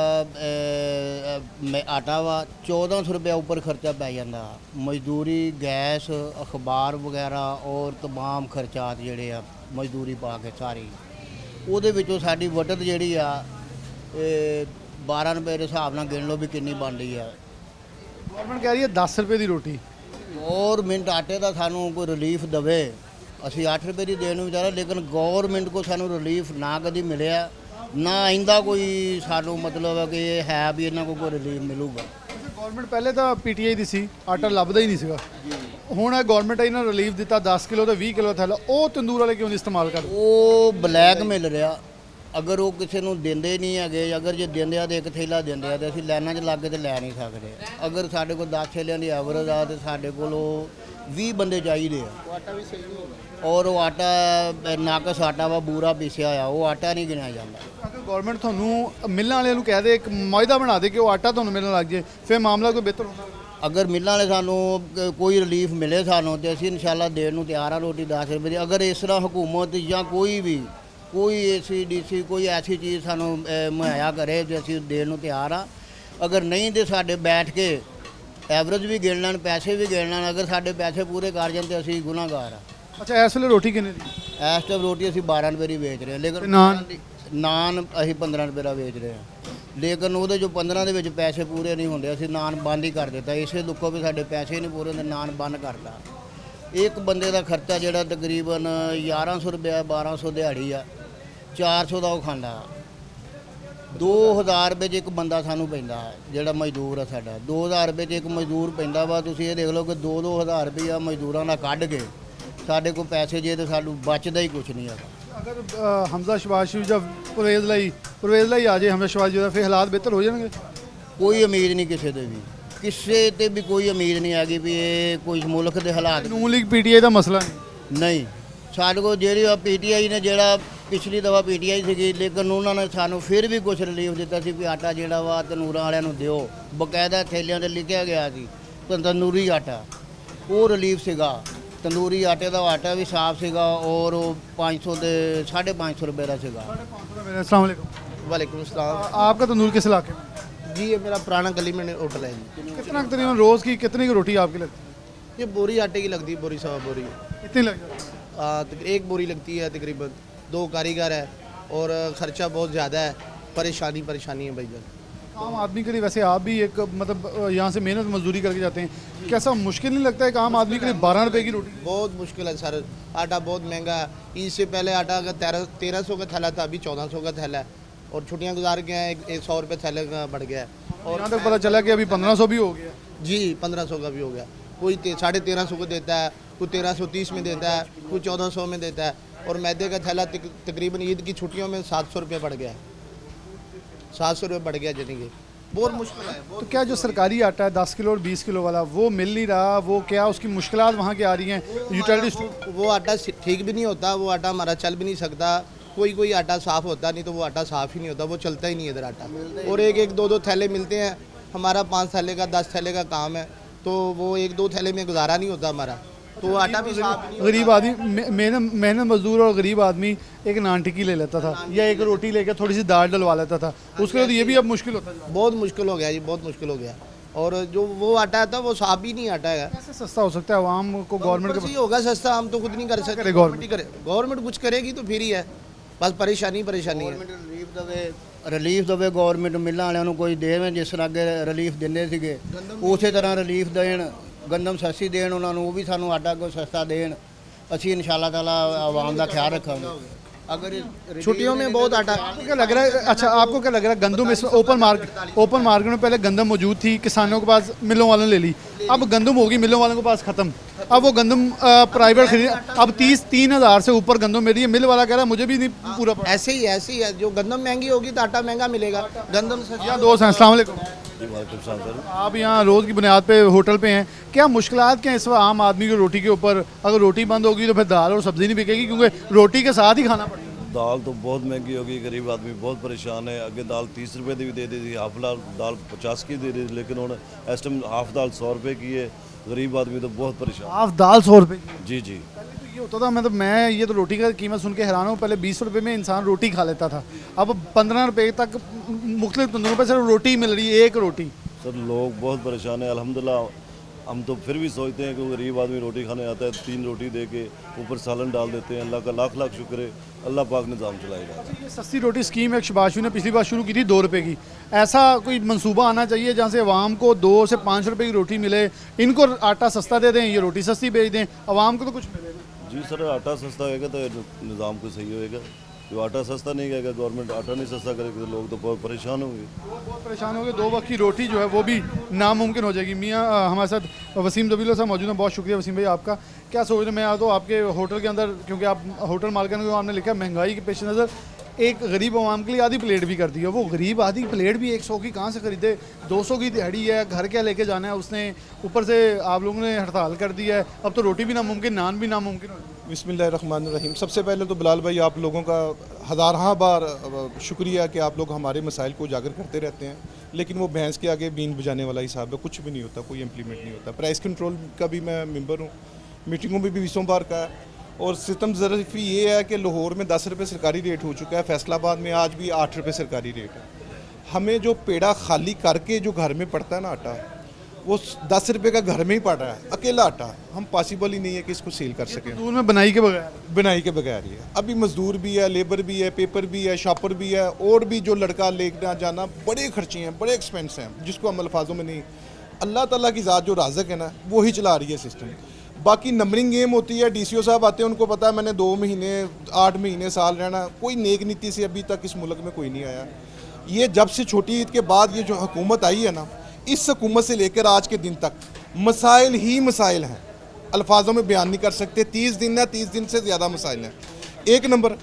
आटा वा, 1400 रुपया उपर खर्चा पै जाता। मजदूरी, गैस, अखबार वगैरह और तमाम खर्चात ਜਿਹੜੇ ਆ मजदूरी पा के सारी, ਉਹਦੇ ਵਿੱਚੋਂ ਸਾਡੀ ਵਟਤ ਜਿਹੜੀ ਆ 12 रुपए ਦੇ ਹਿਸਾਬ ਨਾਲ ਗਿਣ ਲਓ ਵੀ ਕਿੰਨੀ ਬਣ ਰਹੀ ਆ। गवर्नमेंट कह रही है 10 रुपए की रोटी। गौरमेंट आटे का सानू कोई रिलीफ दवे, ਅਸੀਂ 8 रुपए की देने विचारा, लेकिन गौरमेंट को सानू रिलीफ ना कभी मिले ना आइंदा कोई सानू मतलब है कि है भी इन्हों को कोई रिलीफ मिलूगा। गवर्नमेंट पहले तो पीटीआई ਦੀ ਸੀ, ਆਟਾ ਲੱਭਦਾ ਹੀ ਨਹੀਂ ਸੀਗਾ। ਹੁਣ ਇਹ ਗਵਰਨਮੈਂਟ ਇਹਨਾਂ ਨੂੰ ਰਿਲੀਫ ਦਿੱਤਾ 10 ਕਿਲੋ ਤੇ 20 ਕਿਲੋ ਥੈਲਾ, ਉਹ ਤੰਦੂਰ ਵਾਲੇ ਕਿਉਂ ਨਹੀਂ ਇਸਤੇਮਾਲ ਕਰਦੇ? ਉਹ ਬਲੈਕ ਮਿਲ ਰਿਹਾ। ਅਗਰ ਉਹ ਕਿਸੇ ਨੂੰ ਦਿੰਦੇ ਨਹੀਂ ਹੈਗੇ, ਅਗਰ ਜੇ ਦਿੰਦੇ ਆ ਤੇ ਇੱਕ ਥੈਲਾ ਦਿੰਦੇ ਆ ਤੇ ਅਸੀਂ ਲਾਈਨਾਂ 'ਚ ਲੱਗ ਕੇ ਤੇ ਲੈ ਨਹੀਂ ਸਕਦੇ। ਅਗਰ ਸਾਡੇ ਕੋਲ 10 ਥੈਲਿਆਂ ਦੀ ਐਵਰੇਜ ਆ ਤੇ ਸਾਡੇ ਕੋਲ 20 ਬੰਦੇ ਚਾਹੀਦੇ ਆ। ਆਟਾ ਵੀ ਸਹੀ ਨਹੀਂ ਹੋਗਾ ਔਰ ਉਹ ਆਟਾ ਨਾਕਸ ਆਟਾ ਵਾ, ਬੂਰਾ ਪੀਸਿਆ ਆ, ਉਹ ਆਟਾ ਨਹੀਂ ਗਿਣਿਆ ਜਾਂਦਾ। ਅਗਰ ਗਵਰਨਮੈਂਟ ਤੁਹਾਨੂੰ ਮਿਲਾਂ ਵਾਲਿਆਂ ਨੂੰ ਕਹਿ ਦੇ, ਇੱਕ ਮੁਆਇਦਾ ਬਣਾ ਦੇ ਕਿ ਉਹ ਆਟਾ ਤੁਹਾਨੂੰ ਮਿਲਣ ਲੱਗ ਜੇ, ਫਿਰ ਮਾਮਲਾ ਕੋਈ ਬਿਹਤਰ ਹੁੰਦਾ। ਅਗਰ ਮਿਲਾਂ ਵਾਲੇ ਸਾਨੂੰ ਕੋਈ ਰਿਲੀਫ ਮਿਲੇ ਸਾਨੂੰ ਤੇ ਅਸੀਂ ਇਨਸ਼ਾਅੱਲਾ ਦੇਣ ਨੂੰ ਤਿਆਰ ਆ ਰੋਟੀ 10 ਰੁਪਏ ਦੀ। ਅਗਰ ਇਸ ਤਰ੍ਹਾਂ ਹੁਕੂਮਤ ਜਾਂ ਕੋਈ ACDC ਕੋਈ ਐਸੀ ਚੀਜ਼ ਸਾਨੂੰ ਮੁਹੱਈਆ ਕਰੇ ਤੇ ਅਸੀਂ ਦੇਣ ਨੂੰ ਤਿਆਰ ਆ। ਅਗਰ ਨਹੀਂ ਤੇ ਸਾਡੇ ਬੈਠ ਕੇ ਐਵਰੇਜ ਵੀ ਗਿਣ ਲੈਣ, ਪੈਸੇ ਵੀ ਗਿਣ ਲੈਣ। ਅਗਰ ਸਾਡੇ ਪੈਸੇ ਪੂਰੇ ਕਰ ਜਾਣ ਤੇ ਅਸੀਂ ਗੁਨਾਹਗਾਰ ਆ। ਅੱਛਾ, ਇਸ ਵੇਲੇ ਰੋਟੀ ਕਿੰਨੇ ਦੀ? ਇਸ ਟਾਈਮ ਰੋਟੀ ਅਸੀਂ 12 ਰੁਪਏ ਦੀ ਵੇਚ ਰਹੇ ਹਾਂ, ਲੇਕਿਨ ਨਾਨ ਅਸੀਂ 15 ਰੁਪਏ ਦਾ ਵੇਚ ਰਹੇ ਹਾਂ। ਲੇਕਿਨ ਉਹਦੇ ਜੋ 15 ਦੇ ਵਿੱਚ ਪੈਸੇ ਪੂਰੇ ਨਹੀਂ ਹੁੰਦੇ, ਅਸੀਂ ਨਾਨ ਬੰਦ ਹੀ ਕਰ ਦਿੱਤਾ। ਇਸੇ ਦੁੱਖੋਂ ਵੀ ਸਾਡੇ ਪੈਸੇ ਨਹੀਂ ਪੂਰੇ ਹੁੰਦੇ, ਨਾਨ ਬੰਦ ਕਰਤਾ। ਇੱਕ ਬੰਦੇ ਦਾ ਖਰਚਾ ਜਿਹੜਾ ਤਕਰੀਬਨ 1100 ਰੁਪਇਆ 1200 ਦਿਹਾੜੀ ਆ, 400 ਦਾ ਉਹ ਖਾਂਦਾ। 2000 ਰੁਪਏ 'ਚ ਇੱਕ ਬੰਦਾ ਸਾਨੂੰ ਪੈਂਦਾ, ਜਿਹੜਾ ਮਜ਼ਦੂਰ ਆ ਸਾਡਾ 2000 ਰੁਪਏ 'ਚ ਇੱਕ ਮਜ਼ਦੂਰ ਪੈਂਦਾ ਵਾ। ਤੁਸੀਂ ਇਹ ਦੇਖ ਲਓ ਕਿ 2-2000 ਰੁਪਇਆ ਮਜ਼ਦੂਰਾਂ ਦਾ ਕੱਢ ਕੇ ਸਾਡੇ ਕੋਲ ਪੈਸੇ ਜੇ ਤਾਂ ਸਾਨੂੰ ਬਚਦਾ ਹੀ ਕੁਛ ਨਹੀਂ ਹੈਗਾ। अगर हमजा शहबाज शरीफ जब परवेज़ लाई आ जाए हमजा शहबाज शरीफ, फिर हालात बेहतर हो जाएंगे? ਕੋਈ ਉਮੀਦ ਨਹੀਂ ਕਿਸੇ ਤੇ ਵੀ, ਕਿਸੇ ਤੇ ਵੀ ਕੋਈ ਉਮੀਦ ਨਹੀਂ ਹੈਗੀ ਵੀ ਇਹ ਕੋਈ ਮੁਲਕ ਦੇ ਹਾਲਾਤ नून लीग PTI ਦਾ ਮਸਲਾ ਨਹੀਂ। ਨਹੀਂ। ਸਾਡੇ ਕੋਲ ਜਿਹੜੀ ਪੀਟੀਆਈ ਨੇ, ਜਿਹੜਾ ਪਿਛਲੀ ਦਫਾ ਪੀਟੀਆਈ ਸੀਗੀ, ਲੇਕਿਨ ਉਹਨਾਂ ਨੇ ਸਾਨੂੰ ਫਿਰ ਵੀ ਕੁਝ ਰਿਲੀਫ ਦਿੱਤਾ ਸੀ ਵੀ ਆਟਾ ਜਿਹੜਾ ਵਾ ਤਨੂਰਾਂ ਵਾਲਿਆਂ ਨੂੰ ਦਿਓ। ਬਕਾਇਦਾ ਥੈਲਿਆਂ ਤੇ ਲਿਖਿਆ ਗਿਆ ਸੀ ਤੰਦੂਰੀ ਆਟਾ, ਉਹ ਰਿਲੀਫ ਸੀਗਾ। ਤੰਦੂਰੀ ਆਟੇ ਦਾ ਆਟਾ ਵੀ ਸਾਫ਼ ਸੀਗਾ ਔਰ ਉਹ 500 ਦੇ 550 ਰੁਪਏ ਦਾ ਸੀਗਾ। अस्सलाम वालेकुम। वालेकुम अस्सलाम आपका तंदूर किस इलाके में? जी। ये मेरा पुराना गली में होटल है जी। कितना तकरीबन रोज़ की कितनी की रोटी आपकी लगती है? ये बोरी आटे की लगती है, बोरी सवा बोरी। कितनी लग जाती है? एक बोरी लगती है तकरीबन। 2 कारीगर है और ख़र्चा बहुत ज़्यादा है। परेशानी है भाईजान। आम आदमी के लिए वैसे आप भी एक मतलब यहाँ से मेहनत मजदूरी करके जाते हैं, कैसा मुश्किल नहीं लगता है कि आम आदमी के लिए 12 रुपए की रोटी? बहुत मुश्किल है सर, आटा बहुत महंगा है। ईद से पहले आटा का 1300 का थैला था, अभी 1400 का थैला है। और छुट्टियाँ गुजार के हैं, 100 रुपये थैले का बढ़ गया है। और यहाँ तक पता चला कि अभी 1500 भी हो गया। जी 1500 का भी हो गया। कोई 1350 को देता है, कोई 1330 में देता है, कोई 1400 में देता है। और मैदे का थैला तकरीबन ईद की छुट्टियों में 700 रुपये बढ़ गया है। 700 रुपये बढ़ गया जानेंगे, बहुत मुश्किल है। तो क्या जो सरकारी आटा है 10 किलो और 20 किलो वाला वो मिल नहीं रहा, वो क्या उसकी मुश्किलात वहाँ की आ रही हैं? यूटिलिटी वो आटा ठीक भी नहीं होता, वो आटा हमारा चल भी नहीं सकता। कोई आटा साफ़ होता नहीं, तो वो आटा साफ़ ही नहीं होता, वो चलता ही नहीं इधर आटा। और एक 2 थैले मिलते हैं, हमारा 5 थैले का 10 थैले का काम है, तो वो 1-2 थैले में गुजारा नहीं होता हमारा, तो आटा भी साफ नहीं। गरीब आदमी मेहनत मजदूर और गरीब आदमी एक नान टिक्की ले लेता था या एक रोटी लेकर थोड़ी सी दाल डलवा लेता था, उसके लिए ये भी अब मुश्किल होता है। बहुत मुश्किल हो गया जी, बहुत मुश्किल हो गया। और जो वो आटा था वो साफ ही नहीं आटा है। कैसे सस्ता हो सकता है आवाम को? गवर्नमेंट ही होगा सस्ता, हम तो खुद नहीं कर सकते। गवर्नमेंट कुछ करेगी तो फिर ही है, बस परेशानी है। ਰਿਲੀਫ ਦੇਵੇ ਗਵਰਨਮੈਂਟ, ਮਿਲਾਂ ਵਾਲਿਆਂ ਨੂੰ ਕੋਈ ਦੇਵੇ ਜਿਸ ਤਰ੍ਹਾਂ ਅੱਗੇ ਰਿਲੀਫ ਦਿੰਦੇ ਸੀਗੇ, ਉਸੇ ਤਰ੍ਹਾਂ ਰਿਲੀਫ ਦੇਣ, ਗੰਦਮ ਸਸਤੀ ਦੇਣ ਉਹਨਾਂ ਨੂੰ, ਉਹ ਵੀ ਸਾਨੂੰ ਆਟਾ ਕੋਈ ਸਸਤਾ ਦੇਣ। ਅਸੀਂ इंशाल्लाह ताला आवाम का ख्याल रखेंगे। अगर छुट्टियों में बहुत आटा क्या लग रहा है? अच्छा, आपको क्या लग रहा है गंदम इस ओपन मार्केट में पहले गंदम मौजूद थी, किसानों के पास, मिलों वालों ने ले ली, अब गंदम होगी मिलों वालों के पास ख़त्म, अब वो गंदम प्राइवेट खरीद, अब 3,000 से ऊपर गंदम मिल रही है। मिल वाला कह रहा है मुझे भी नहीं पूरा पड़ा। ऐसे ही है। जो गंदम महंगी होगी तो आटा महंगा मिलेगा, गंदम यहाँ दोस्त हैं, अस्सलाम वालेकुम। जी वालेकुम सलाम सर। आप यहाँ रोज़ की बुनियाद पे होटल पे हैं, क्या मुश्किलात क्या हैं इस वक्त आम आदमी की रोटी के ऊपर? अगर रोटी बंद होगी तो फिर दाल और सब्ज़ी नहीं बिकेगी, क्योंकि रोटी के साथ ही खाना पड़ेगा। दाल तो बहुत महंगी होगी, गरीब आदमी बहुत परेशान है। अगे दाल 30 रुपए की भी दे दी थी, हाफ दाल 50 की दे दी, लेकिन उन्होंने इस टाइम हाफ दाल 100 रुपए की है। गरीब आदमी तो बहुत परेशान। हाफ दाल 100 रुपए की? जी जी। ये होता था, मतलब मैं ये तो रोटी का कीमत सुन के हैरान हूँ। पहले 20 रुपए में इंसान रोटी खा लेता था, अब 15 रुपए तक मुख्तलिफ तंदूरों पर सिर्फ रोटी मिल रही है, एक रोटी। सर लोग बहुत परेशान है। अल्हम्दुलिल्लाह हम तो फिर भी सोचते हैं कि गरीब आदमी रोटी खाने आता है, 3 रोटी दे के ऊपर सालन डाल देते हैं। अल्लाह का लाख लाख शुक्र है, अल्लाह पाक निज़ाम चलाएगा। ये सस्ती रोटी स्कीम एक शबाशू ने पिछली बार शुरू की थी 2 रुपए की, ऐसा कोई मंसूबा आना चाहिए जहाँ से आवाम को 2 से 5 रुपए की रोटी मिले। इनको आटा सस्ता दे दें, ये रोटी सस्ती बेच दें, आवाम को तो कुछ मिलेगा। जी सर, आटा सस्ता होएगा तो निज़ाम को सही होएगा। जो आटा सस्ता नहीं करेगा, गवर्नमेंट आटा नहीं सस्ता करेगी, तो लोग तो बहुत परेशान होंगे। बहुत परेशान होंगे। 2 वक्त की रोटी जो है वो भी नामुमकिन हो जाएगी। मियाँ हमारे साथ वसीम जबीलो साहब मौजूद हैं, बहुत शुक्रिया वसीम भाई आपका। क्या सोच रहे? मैं आ तो आपके होटल के अंदर, क्योंकि आप होटल मालिकान को आपने लिखा महंगाई के पेश नज़र एक गरीब आवाम के लिए आधी प्लेट भी कर दी है। वो गरीब आधी प्लेट भी 100 की कहाँ से खरीदे? 200 की दिहाड़ी है, घर क्या लेके जाना है उसने, ऊपर से आप लोगों ने हड़ताल कर दी है, अब तो रोटी भी नामुमकिन, नान भी नामुमकिन हो। बिस्मिल्लाहिर्रहमानिर्रहीम। सबसे पहले तो बिलाल भाई आप लोगों का हज़ारहा बार शुक्रिया कि आप लोग हमारे मसाइल को उजागर करते रहते हैं, लेकिन वो भैंस के आगे बीन बजाने वाला हिसाब है, कुछ भी नहीं होता, कोई इम्प्लीमेंट नहीं होता। प्राइस कंट्रोल का भी मैं मेंबर हूँ, मीटिंगों में भी 20 बार का है। और सिस्टम ज़रूरी ये है कि लाहौर में 10 रुपये सरकारी रेट हो चुका है, फैसलाबाद में आज भी 8 रुपये सरकारी रेट है। हमें जो पेड़ा खाली करके जो घर में पड़ता है ना आटा, वो 10 रुपये का घर में ही पड़ रहा है, अकेला आटा। हम पॉसिबल ही नहीं है कि इसको सेल कर सकें तंदूर में बनाई के बगैर। बनाई के बगैर ही है। अभी मजदूर भी है, लेबर भी है, पेपर भी है, शॉपर भी है, और भी जो लड़का लेना जाना बड़े खर्चे हैं, बड़े एक्सपेंस हैं, जिसको हम अल्फाजों में नहीं। अल्लाह ताला की ज़ात जो राज़िक है ना, वो ही चला रही है सिस्टम। बाकी नंबरिंग गेम होती है, DCO साहब आते हैं, उनको पता है मैंने 2 महीने 8 महीने साल रहना। कोई नेक नीति से अभी तक इस मुल्क में कोई नहीं आया। ये जब से छोटी ईद के बाद ये जो हुकूमत आई है ना, इस हुकूमत से लेकर आज के दिन तक मसाइल ही मसाइल हैं, अल्फाजों में बयान नहीं कर सकते। 30 दिन है, 30 दिन से ज़्यादा मसाइल हैं, एक नंबर।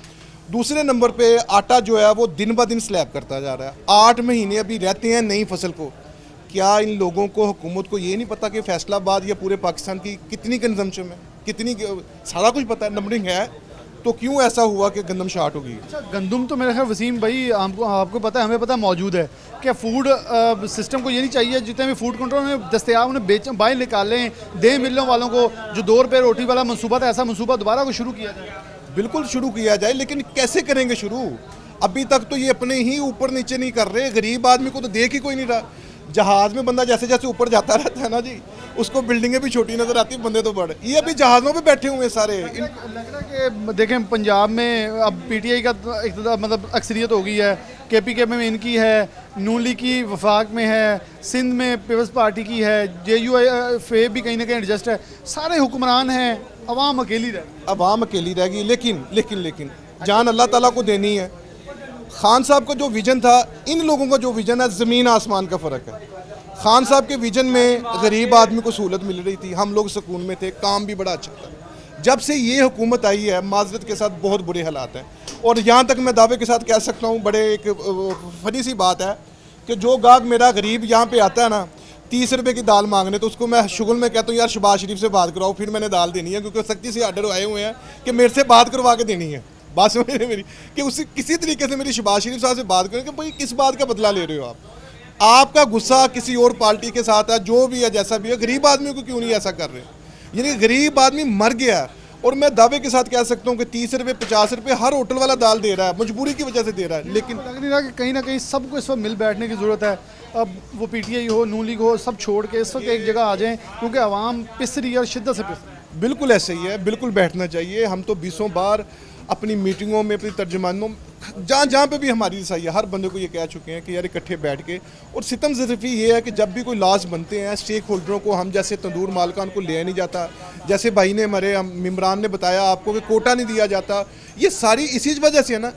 दूसरे नंबर पे आटा जो है वो दिन ब दिन स्लैब करता जा रहा है। 8 महीने अभी रहते हैं नई फसल को। क्या इन लोगों को, हुकूमत को ये नहीं पता कि फैसलाबाद या पूरे पाकिस्तान की कितनी कंजम्पशन है, कितनी, सारा कुछ पता है, नंबरिंग है, तो क्यों ऐसा हुआ कि गंदम शार्ट होगी? अच्छा, गंदम तो मेरे ख्याल वसीम भाई आपको पता है, हमें पता है मौजूद है। क्या फूड सिस्टम को ये नहीं चाहिए जितने भी फूड कंट्रोल में दस्तियाब उन्हें बाहर निकालें, दें मिलों वालों को, जो 2 रुपये रोटी वाला मनसूबा था, ऐसा मनसूबा दोबारा को शुरू किया जाए? बिल्कुल शुरू किया जाए, लेकिन कैसे करेंगे शुरू? अभी तक तो ये अपने ही ऊपर नीचे नहीं कर रहे, गरीब आदमी को तो देख ही कोई नहीं रहा। जहाज़ में बंदा जैसे जैसे ऊपर जाता रहता है ना जी, उसको बिल्डिंगें भी छोटी नज़र आती है, बंदे तो बड़े। ये अभी जहाज़ों पे बैठे हुए हैं सारे। लग रहा है कि देखें पंजाब में अब PTI का मतलब अक्सरियत हो गई है, KPK में इनकी है, नून लीग की वफाक में है, सिंध में पीपल्स पार्टी की है, JUIF भी कहीं ना कहीं एडजस्ट है, सारे हुक्मरान हैं, अवाम अकेली रहेगी। लेकिन जान अल्लाह ताला को देनी है। खान साहब का जो विजन था, इन लोगों का जो विजन है, ज़मीन आसमान का फ़र्क है। खान साहब के विजन में गरीब आदमी को सहूलत मिल रही थी, हम लोग सुकून में थे, काम भी बड़ा अच्छा था। जब से ये हुकूमत आई है, माजरत के साथ बहुत बुरे हालात हैं। और यहाँ तक मैं दावे के साथ कह सकता हूँ, बड़े एक फनी सी बात है कि जो गाहक मेरा गरीब यहाँ पे आता है ना 30 रुपये की दाल मांगने, तो उसको मैं शुगल में कहता हूँ यार शहबाज शरीफ से बात कराओ, फिर मैंने दाल देनी है, क्योंकि सख्ती से आर्डर आए हुए हैं कि मेरे से बात करवा के देनी है। बात समझ रहे मेरी, कि उसी किसी तरीके से मेरी शहबाज शरीफ साहब से बात करें कि भाई किस बात का बदला ले रहे हो आप? आपका गुस्सा किसी और पार्टी के साथ है, जो भी है जैसा भी है, गरीब आदमी को क्यों नहीं ऐसा कर रहे? यानी गरीब आदमी मर गया है। और मैं दावे के साथ कह सकता हूँ कि 30 रुपये 50 रुपये हर होटल वाला दाल दे रहा है, मजबूरी की वजह से दे रहा है। लेकिन लग नहीं रहा कि कहीं ना कहीं सबको इस वक्त मिल बैठने की ज़रूरत है। अब वो PTI हो, नून लीग हो, सब छोड़ के इस वक्त एक जगह आ जाएं, क्योंकि आवाम पिस रही है और शिद्दत से पिस रही है। बिल्कुल ऐसे ही है, बिल्कुल बैठना चाहिए। हम तो 20 बार अपनी मीटिंगों में, अपनी तर्जमानों, जहाँ पे भी हमारी रसाई है, हर बंदे को ये कह चुके हैं कि यार इकट्ठे बैठ के। और सितम ज़रूरी ये है कि जब भी कोई लॉस बनते हैं, स्टेक होल्डरों को, हम जैसे तंदूर मालकान को लिया नहीं जाता, जैसे भाई ने हमारे मिमरान ने बताया आपको कि कोटा नहीं दिया जाता, ये सारी इसी वजह से है ना।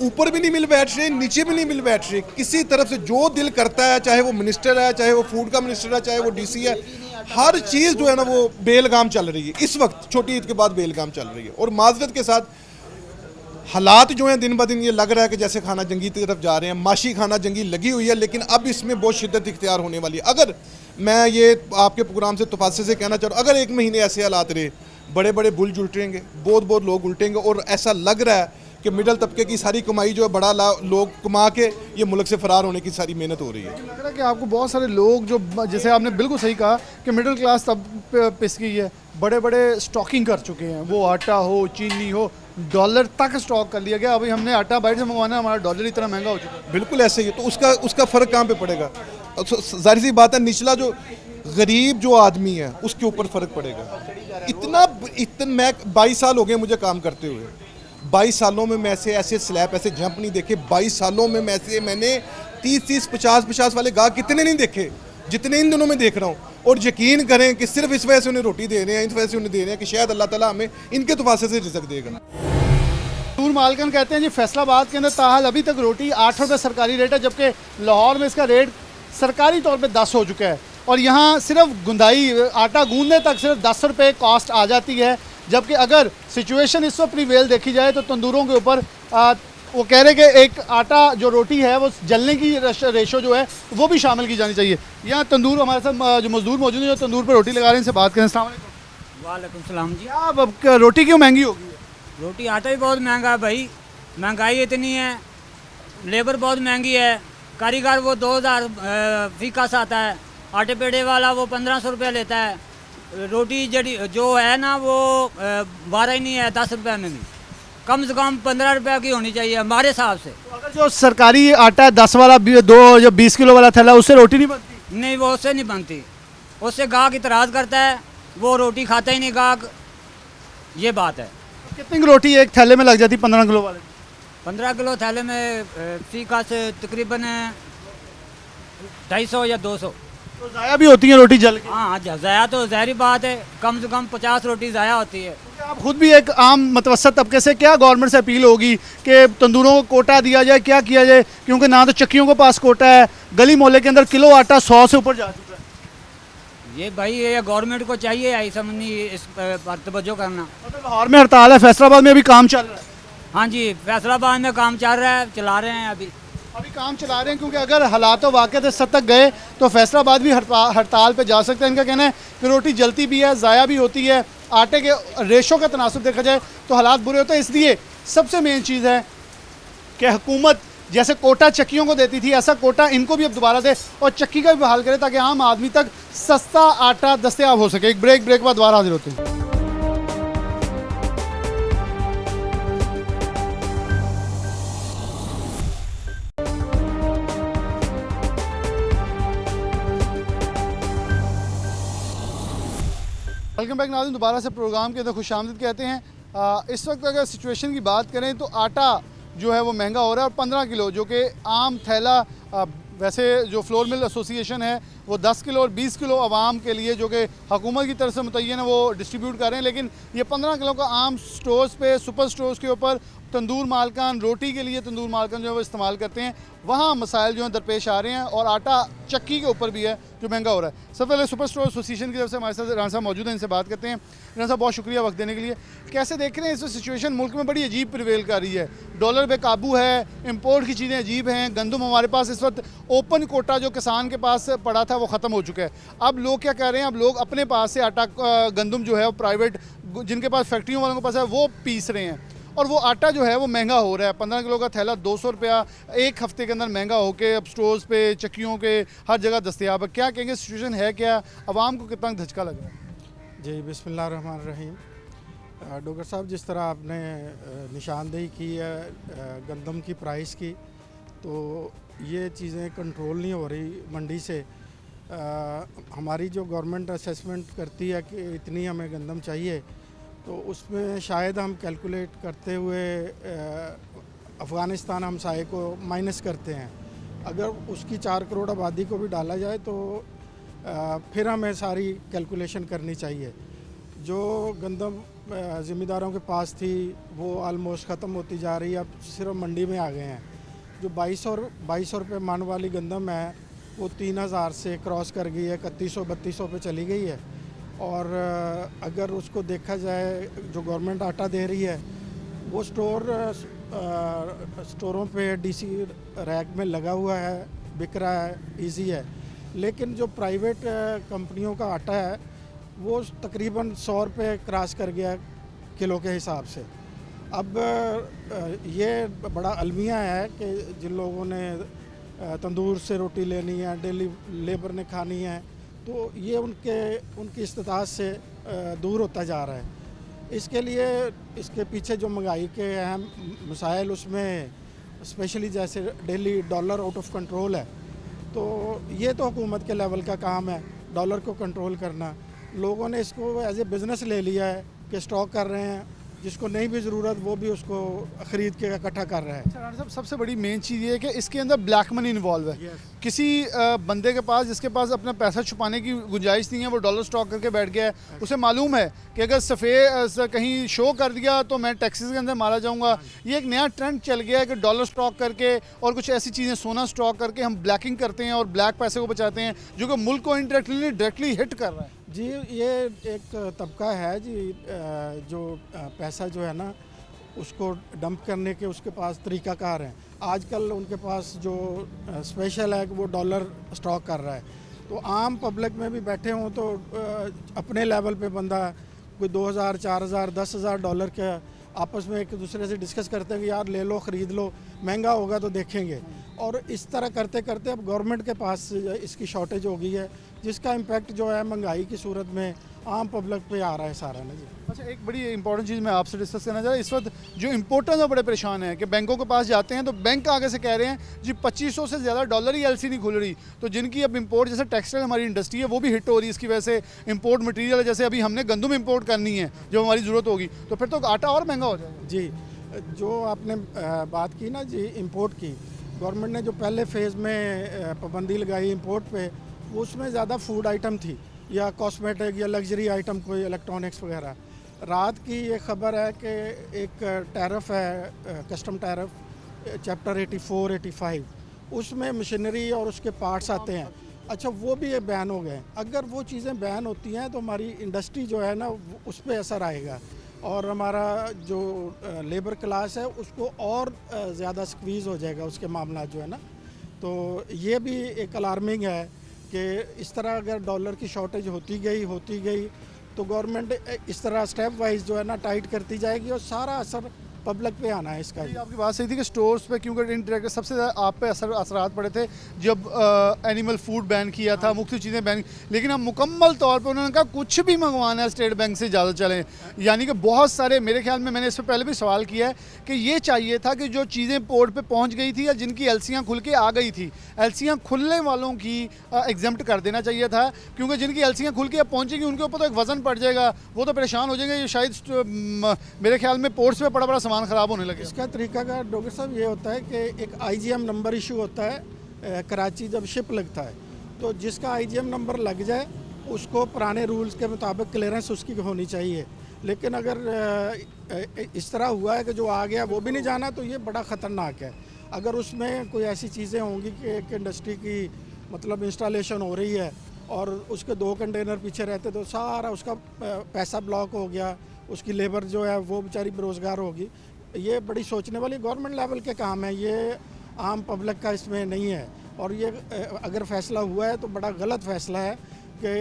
ऊपर भी नहीं मिल बैठ रहे, नीचे भी नहीं मिल बैठ रहे, किसी तरफ से जो दिल करता है, चाहे वो मिनिस्टर है, चाहे वो फूड का मिनिस्टर है, चाहे वो DC है, हर चीज़ जो है ना वो बेलगाम चल रही है। इस वक्त छोटी ईद के बाद बेलगाम चल रही है। और माजरत के साथ हालात जो हैं दिन ब दिन ये लग रहा है कि जैसे खाना जंगी की तरफ जा रहे हैं। माशी खाना जंगी लगी हुई है, लेकिन अब इसमें बहुत शिद्दत इख्तियार होने वाली है। अगर मैं ये आपके प्रोग्राम से तफासे से कहना चाह रहा हूँ, अगर 1 महीने ऐसे हालात रहे, बड़े बड़े बुल उल्टेंगे, बहुत लोग उल्टेंगे। और ऐसा लग रहा है कि मिडल तबके की सारी कमाई जो है, बड़ा लोग कमा के ये मुल्क से फरार होने की सारी मेहनत हो रही है। लग रहा है कि आपको बहुत सारे लोग जो, जैसे आपने बिल्कुल सही कहा कि मिडिल क्लास तब पिस गई है, बड़े बड़े स्टॉकिंग कर चुके हैं, वो आटा हो, चीनी हो, डॉलर तक स्टॉक कर लिया गया। अभी हमने आटा बाहर से मंगवाना है, हमारा डॉलर इतना महंगा हो चुका है। बिल्कुल ऐसे ही है। तो उसका फ़र्क कहाँ पे पड़ेगा? जाहिर सी बात है, निचला जो गरीब जो आदमी है उसके ऊपर फ़र्क पड़ेगा। इतना मैं 22 साल हो गए मुझे काम करते हुए, 22 सालों में मैं ऐसे स्लैब ऐसे जंप नहीं देखे। 22 सालों में मैंने 30 50 वाले गाहक कितने नहीं देखे जितने इन दिनों में देख रहा हूँ। और यकीन करें कि सिर्फ इस वजह से उन्हें रोटी दे रहे हैं, इस वजह से उन्हें दे रहे हैं कि शायद अल्लाह ताला हमें इनके तफासे से रिज़्क देगा। तंदूर मालकन कहते हैं जी फैसलाबाद के अंदर ताहाल अभी तक रोटी 8 रुपये सरकारी रेट है, जबकि लाहौर में इसका रेट सरकारी तौर पे 10 हो चुका है। और यहाँ सिर्फ गुंदाई आटा गूंदने तक सिर्फ 10 रुपये कॉस्ट आ जाती है। जबकि अगर सिचुएशन इस वक्त प्रीवेल देखी जाए तो तंदूरों के ऊपर वो कह रहे कि एक आटा जो रोटी है वो जलने की रेशो जो है वो भी शामिल की जानी चाहिए। यहाँ तंदूर हमारे साथ जो मजदूर मौजूद हैं जो तंदूर पर रोटी लगा रहे हैं, इनसे बात करें। अस्सलाम वालेकुम। वालेकुम सलाम जी। क्या रोटी क्यों महंगी हो गई है? रोटी आटा भी बहुत महंगा है भाई, महंगाई इतनी है, लेबर बहुत महंगी है, कारीगर वो 2000 फीका से आता है, आटे पेड़े वाला वो 1500 रुपये लेता है, रोटी जो है ना वो 12 ही नहीं है, 10 रुपये में भी, कम से कम 15 रुपये की होनी चाहिए हमारे हिसाब से। तो अगर जो सरकारी आटा है 10 वाला 20 किलो वाला थैला, उससे रोटी नहीं बनती? नहीं, वो उससे नहीं बनती। उससे गाहक इतराज़ करता है, वो रोटी खाता ही नहीं गाहक, ये बात है। कितनी की रोटी एक थैले में लग जाती 15 किलो वाले? 15 किलो थैले में फी का से तकरीबन 250 या 200। तो ज़ाया भी होती है रोटी जल के? हाँ, ज़ाया तो ज़ाहरी बात है, कम से कम 50 रोटी ज़ाया होती है। आप खुद भी एक आम मतवसत तबके से, क्या गवर्नमेंट से अपील होगी कि तंदूरों को कोटा दिया जाए, क्या किया जाए? क्योंकि ना तो चक्कियों के पास कोटा है, गली मोहल्ले के अंदर किलो आटा 100 से ऊपर जा चुका है। ये भाई ये गवर्नमेंट को चाहिए आई समझनी इस पर तवज्जो करना। मतलब लाहौर में हड़ताल है, फैसलाबाद में अभी काम चल रहा है? हाँ जी, फैसलाबाद में काम चल रहा है, चला रहे हैं अभी काम चला रहे हैं, क्योंकि अगर हालात वाक़ई से सतक गए तो फैसलाबाद भी हड़ताल पे जा सकते हैं। इनका कहना है कि रोटी जलती भी है, ज़ाया भी होती है, आटे के रेशों का तनासुब देखा जाए तो हालात बुरे होते हैं। इसलिए सबसे मेन चीज़ है कि हुकूमत जैसे कोटा चक्कियों को देती थी, ऐसा कोटा इनको भी अब दोबारा दे और चक्की का भी बहाल करे, ताकि आम आदमी तक सस्ता आटा दस्तयाब हो सके। एक ब्रेक के बाद दोबारा हाजिर होते हैं। वेलकम बैक नाज़रीन, दोबारा से प्रोग्राम के अंदर खुशामदीद कहते हैं। इस वक्त अगर सिचुएशन की बात करें तो आटा जो है वो महंगा हो रहा है और 15 किलो जो कि आम थैला, वैसे जो फ्लोर मिल एसोसिएशन है वो 10 किलो और 20 किलो आवाम के लिए जो कि हुकूमत की तरफ से मुतय्यन है वो डिस्ट्रीब्यूट कर रहे हैं, लेकिन ये 15 किलो का आम स्टोर्स पे, सुपर स्टोर्स के ऊपर तंदूर मालकान रोटी के लिए तंदूर मालकान जो है वो इस्तेमाल करते हैं, वहाँ मसाइल जो हैं दरपेश आ रहे हैं और आटा चक्की के ऊपर भी है जो महंगा हो रहा है। सबसे पहले सुपर स्टोर एसोसिएशन की तरफ से हमारे साथ राना साहब मौजूद हैं, इनसे बात करते हैं। राना साहब, बहुत शुक्रिया वक्त देने के लिए। कैसे देख रहे हैं इस सिचुएशन? मुल्क में बड़ी अजीब प्रिवेल कर रही है, डॉलर बेकाबू है, इम्पोर्ट की चीज़ें अजीब हैं, गंदम हमारे पास इस वक्त ओपन कोटा जो किसान के पास पड़ा था वो ख़त्म हो चुका है। अब लोग क्या कह रहे हैं, अब लोग अपने पास से आटा गंदम जो है वो प्राइवेट जिनके पास फैक्ट्रियों वालों के पास है वो पीस रहे हैं और वो आटा जो है वो महंगा हो रहा है। 15 किलो का थैला 200 रुपया एक हफ्ते के अंदर महंगा होकर अब स्टोर्स पे, चक्कियों के हर जगह दस्तयाब है। क्या कहेंगे, सिचुएशन है क्या, आवाम को कितना धचका लग रहा है? जी, बिस्मिल्लाहिर्रहमानिर्रहीम। डॉक्टर साहब, जिस तरह आपने निशानदेही की है गंदम की प्राइस की, तो ये चीज़ें कंट्रोल नहीं हो रही मंडी से। हमारी जो गवर्नमेंट असेसमेंट करती है कि इतनी हमें गंदम चाहिए, तो उसमें शायद हम कैलकुलेट करते हुए अफ़गानिस्तान हमसाये को माइनस करते हैं। अगर उसकी 4 करोड़ आबादी को भी डाला जाए तो फिर हमें सारी कैलकुलेशन करनी चाहिए। जो गंदम ज़िम्मेदारों के पास थी वो आलमोस्ट ख़त्म होती जा रही है, अब सिर्फ मंडी में आ गए हैं। जो 2200 रुपये मन वाली गंदम है वो 3000 से क्रॉस कर गई है, 3100-3200 पे चली गई है। और अगर उसको देखा जाए, जो गवर्नमेंट आटा दे रही है वो स्टोरों पे डीसी रैक में लगा हुआ है, बिक रहा है, इजी है। लेकिन जो प्राइवेट कंपनियों का आटा है वो तकरीबन 100 रुपये क्रॉस कर गया किलो के हिसाब से। अब ये बड़ा अलमिया है कि जिन लोगों ने तंदूर से रोटी लेनी है, डेली लेबर ने खानी है, तो ये उनकी इस्तिताअत से दूर होता जा रहा है। इसके लिए इसके पीछे जो महंगाई के अहम मसाइल, उसमें स्पेशली जैसे daily dollar out of control है, तो ये तो हुकूमत के लेवल का काम है डॉलर को कंट्रोल करना। लोगों ने इसको एज ए बिज़नेस ले लिया है कि स्टॉक कर रहे हैं, जिसको नहीं भी ज़रूरत वो भी उसको ख़रीद के इकट्ठा कर रहा है। राना साहब, सबसे बड़ी मेन चीज़ ये है कि इसके अंदर ब्लैक मनी इन्वॉल्व है। किसी बंदे के पास जिसके पास अपना पैसा छुपाने की गुंजाइश नहीं है, वो डॉलर स्टॉक करके बैठ गया है। उसे मालूम है कि अगर सफ़ेद कहीं शो कर दिया तो मैं टैक्सेस के अंदर मारा जाऊँगा। ये एक नया ट्रेंड चल गया है कि डॉलर स्टॉक करके और कुछ ऐसी चीज़ें, सोना स्टॉक करके हम ब्लैकिंग करते हैं और ब्लैक पैसे को बचाते हैं, जो कि मुल्क को इनडायरेक्टली डायरेक्टली हिट कर रहा है। जी, ये एक तबका है जी, जो पैसा जो है ना उसको डंप करने के उसके पास तरीक़ाकार हैं। आजकल उनके पास जो स्पेशल है कि वो डॉलर स्टॉक कर रहा है, तो आम पब्लिक में भी बैठे हों तो अपने लेवल पे बंदा कोई 2000, 4000, 10,000 डॉलर के आपस में एक दूसरे से डिस्कस करते हैं कि यार ले लो, ख़रीद लो, महंगा होगा तो देखेंगे। और इस तरह करते करते अब गवर्नमेंट के पास इसकी शॉर्टेज हो गई है, जिसका इम्पैक्ट जो है महंगाई की सूरत में आम पब्लिक पे आ रहा है सारा ना जी। अच्छा, एक बड़ी इंपॉर्टेंट चीज़ मैं आपसे डिस्कस करना चाह रहा हूँ। इस वक्त जो इम्पोर्टर्स बड़े परेशान हैं कि बैंकों के पास जाते हैं तो बैंक आगे से कह रहे हैं जी 2500 से ज़्यादा डॉलर ही एलसी नहीं खुल रही। तो जिनकी अब इंपोर्ट, जैसे टेक्सटाइल हमारी इंडस्ट्री है, वो भी हिट हो रही है इसकी वजह से। इंपोर्ट मटीरियल, जैसे अभी हमने गंदम इंपोर्ट करनी है जब हमारी ज़रूरत होगी, तो फिर तो आटा और महंगा हो जाएगा। जी, जो आपने बात की ना जी इंपोर्ट की, गवर्नमेंट ने जो पहले फेज़ में पाबंदी लगाई इंपोर्ट पे, वो उसमें ज़्यादा फूड आइटम थी या कॉस्मेटिक या लग्जरी आइटम, कोई इलेक्ट्रॉनिक्स वगैरह। रात की ये खबर है कि एक टैरिफ है, कस्टम टैरिफ चैप्टर 84, 85, उसमें मशीनरी और उसके पार्ट्स आते हैं। अच्छा, वो भी ये बैन हो गए। अगर वो चीज़ें बैन होती हैं तो हमारी इंडस्ट्री जो है ना उस पर असर आएगा, और हमारा जो लेबर क्लास है उसको और ज़्यादा स्क्वीज़ हो जाएगा उसके मामला जो है ना। तो ये भी एक अलार्मिंग है कि इस तरह अगर डॉलर की शॉर्टेज होती गई तो गवर्नमेंट इस तरह स्टेप वाइज जो है ना टाइट करती जाएगी और सारा असर पब्लिक पे आना है इसका। आपकी बात सही थी कि स्टोर्स पे, क्योंकि इनडायरेक्ट सबसे ज़्यादा आप पे असरात पड़े थे जब एनिमल फूड बैन किया था, मुख्तलिफ चीज़ें बैन। लेकिन अब मुकम्मल तौर पे उन्होंने कहा कुछ भी मंगवाना है स्टेट बैंक से इजाज़त चलें। यानी कि बहुत सारे, मेरे ख्याल में मैंने इस पर पहले भी सवाल किया है कि ये चाहिए था कि जो चीज़ें पोर्ट पर पहुँच गई थी या जिनकी एलसियाँ खुल के आ गई थी, एलसियाँ खुलने वालों की एग्जम्प्ट कर देना चाहिए था, क्योंकि जिनकी एलसियाँ खुल के अब पहुँचेंगी उनके ऊपर तो एक वज़न पड़ जाएगा, वो तो परेशान हो जाएंगे। शायद मेरे ख्याल में पोर्ट्स में बड़ा सामान ख़राब होने लगे। इसका तरीका का डॉक्टर साहब ये होता है कि एक IGM नंबर इशू होता है कराची जब शिप लगता है, तो जिसका IGM नंबर लग जाए उसको पुराने रूल्स के मुताबिक क्लियरेंस उसकी होनी चाहिए। लेकिन अगर इस तरह हुआ है कि जो आ गया वो भी नहीं जाना, तो ये बड़ा ख़तरनाक है। अगर उसमें कोई ऐसी चीज़ें होंगी कि एक इंडस्ट्री की मतलब इंस्टॉलेशन हो रही है और उसके 2 कंटेनर पीछे रहते तो सारा उसका पैसा ब्लॉक हो गया, उसकी लेबर जो है वो बेचारी बेरोज़गार होगी। ये बड़ी सोचने वाली गवर्नमेंट लेवल के काम है, ये आम पब्लिक का इसमें नहीं है। और ये अगर फ़ैसला हुआ है तो बड़ा गलत फ़ैसला है कि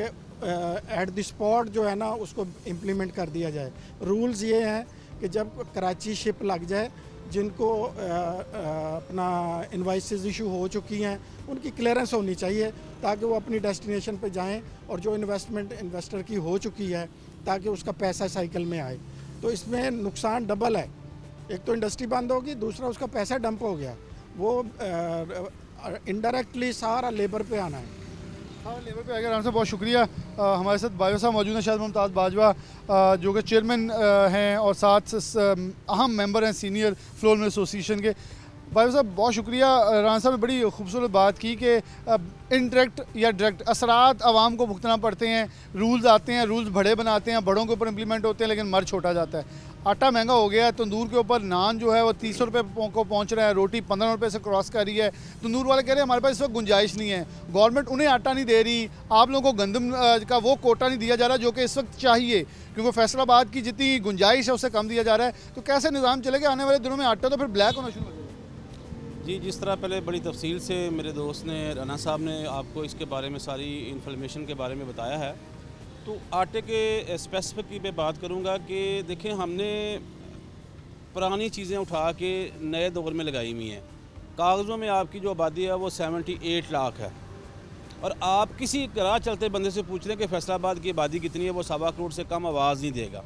एट द स्पॉट जो है ना उसको इम्प्लीमेंट कर दिया जाए। रूल्स ये हैं कि जब कराची शिप लग जाए, जिनको अपना इनवाइसेस इशू हो चुकी हैं उनकी क्लियरेंस होनी चाहिए ताकि वो अपनी डेस्टिनेशन पे जाएं, और जो इन्वेस्टर की हो चुकी है ताकि उसका पैसा साइकिल में आए। तो इसमें नुकसान डबल है, एक तो इंडस्ट्री बंद होगी, दूसरा उसका पैसा डंप हो गया, वो इनडायरेक्टली सारा लेबर पे आना है। हाँ, लेबर पे आएगा। आपसे बहुत शुक्रिया। हमारे साथ बायो साहब मौजूद हैं, शायद मुमताज़ बाजवा जो कि चेयरमैन हैं और साथ अहम मेंबर हैं सीनियर फ्लोर मिल एसोसिएशन के। बायो साहब बहुत शुक्रिया। राना साहब ने बड़ी खूबसूरत बात की कि इनडायरेक्ट या डायरेक्ट असरात आवाम को भुगतना पड़ते हैं। रूल्स आते हैं, रूल्स बड़े बनाते हैं, बड़ों के ऊपर इम्प्लीमेंट होते हैं, लेकिन मर छोटा जाता है। आटा महंगा हो गया है, तंदूर के ऊपर नान जो है वो 30 रुपये को पहुंच रहा है, रोटी 15 रुपये से क्रॉस कर रही है। तंदूर वाले कह रहे हैं हमारे पास इस वक्त गुंजाइश नहीं है, गवर्नमेंट उन्हें आटा नहीं दे रही, आप लोगों को गंदम का वो कोटा नहीं दिया जा रहा जो कि इस वक्त चाहिए, क्योंकि फैसलाबाद की जितनी गुंजाइश है उससे कम दिया जा रहा है। तो कैसे निज़ाम चलेगा आने वाले दिनों में? आटा तो फिर ब्लैक होना शुरू हो जाएगा। जी, जिस तरह पहले बड़ी तफसील से मेरे दोस्त ने, राना साहब ने आपको इसके बारे में सारी इन्फॉर्मेशन के बारे में बताया है, तो आटे के स्पेसिफिक की मैं बात करूँगा कि देखें, हमने पुरानी चीज़ें उठा के नए दौर में लगाई हुई हैं। कागज़ों में आपकी जो आबादी है वो 78 लाख है, और आप किसी राह चलते बंदे से पूछ लें कि फैसलाबाद की आबादी कितनी है, वो 1.25 करोड़ से कम आवाज़ नहीं देगा।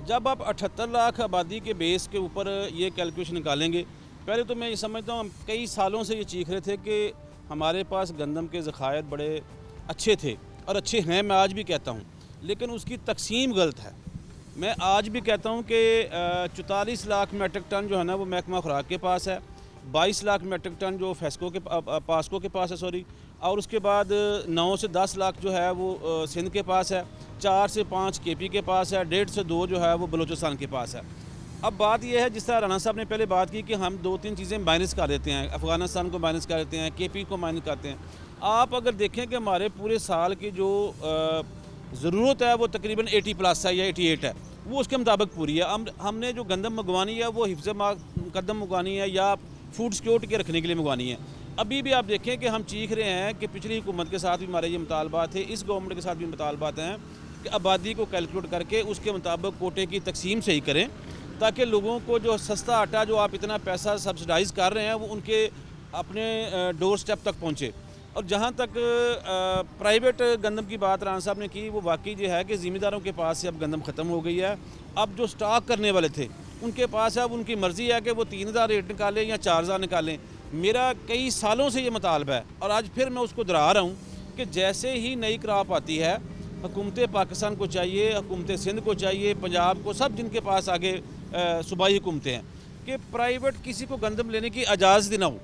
जब आप 78 लाख आबादी के बेस के ऊपर ये कैलकुलेशन निकालेंगे, पहले तो मैं ये समझता हूँ हम कई सालों से ये चीख रहे थे कि हमारे पास गंदम के ज़खायर बड़े अच्छे थे और अच्छे हैं, मैं आज भी कहता हूँ, लेकिन उसकी तकसीम गलत है। मैं आज भी कहता हूँ कि 44 लाख मेट्रिक टन जो है ना वो महकमा खुराक के पास है, 22 लाख मेट्रिक टन जो पास्को के पास है सॉरी, और उसके बाद 9 से 10 लाख जो है वो सिंध के पास है, 4 से 5 KP के पास है, 1.5 से 2 जो है वो बलूचिस्तान के पास है। अब बात यह है, जिस तरह राना साहब ने पहले बात की कि हम 2-3 चीज़ें माइनस कर देते हैं, अफ़गानिस्तान को माइनस कर देते हैं, KP को माइनस करते हैं। आप अगर देखें कि हमारे पूरे साल की जो ज़रूरत है वो तकरीबन 80+ है या 88 है, वो उसके मुताबिक पूरी है। हमने जो गंदम मंगवानी है वो हिफ्ज़ मुक़द्दम मंगवानी है या फूड सिक्योरिटी के रखने के लिए मंगवानी है। अभी भी आप देखें कि हम चीख रहे हैं कि पिछली हुकूमत के साथ भी हमारे ये मुतालबात थे, इस गवर्नमेंट के साथ भी मुतालबात हैं कि आबादी को कैलकुलेट करके उसके मुताबिक कोटे की तकसीम सही करें, ताकि लोगों को जो सस्ता आटा जो आप इतना पैसा सब्सिडाइज़ कर रहे हैं वो उनके अपने डोर स्टेप तक पहुँचे। और जहाँ तक प्राइवेट गंदम की बात राना साहब ने की, वो वाकई ये है कि ज़िम्मेदारों के पास से अब गंदम ख़त्म हो गई है। अब जो स्टॉक करने वाले थे उनके पास अब उनकी मर्ज़ी है कि वो 3000 रेट निकालें या 4000 निकालें। मेरा कई सालों से ये मुतालबा है और आज फिर मैं उसको दोहरा रहा हूँ कि जैसे ही नई क्रॉप आती है, हुकूमत पाकिस्तान को चाहिए, हुकूमत सिंध को चाहिए, पंजाब को, सब जिनके पास आगे सूबाई हुकूमतें हैं, कि प्राइवेट किसी को गंदम लेने की इजाज़त ना हो,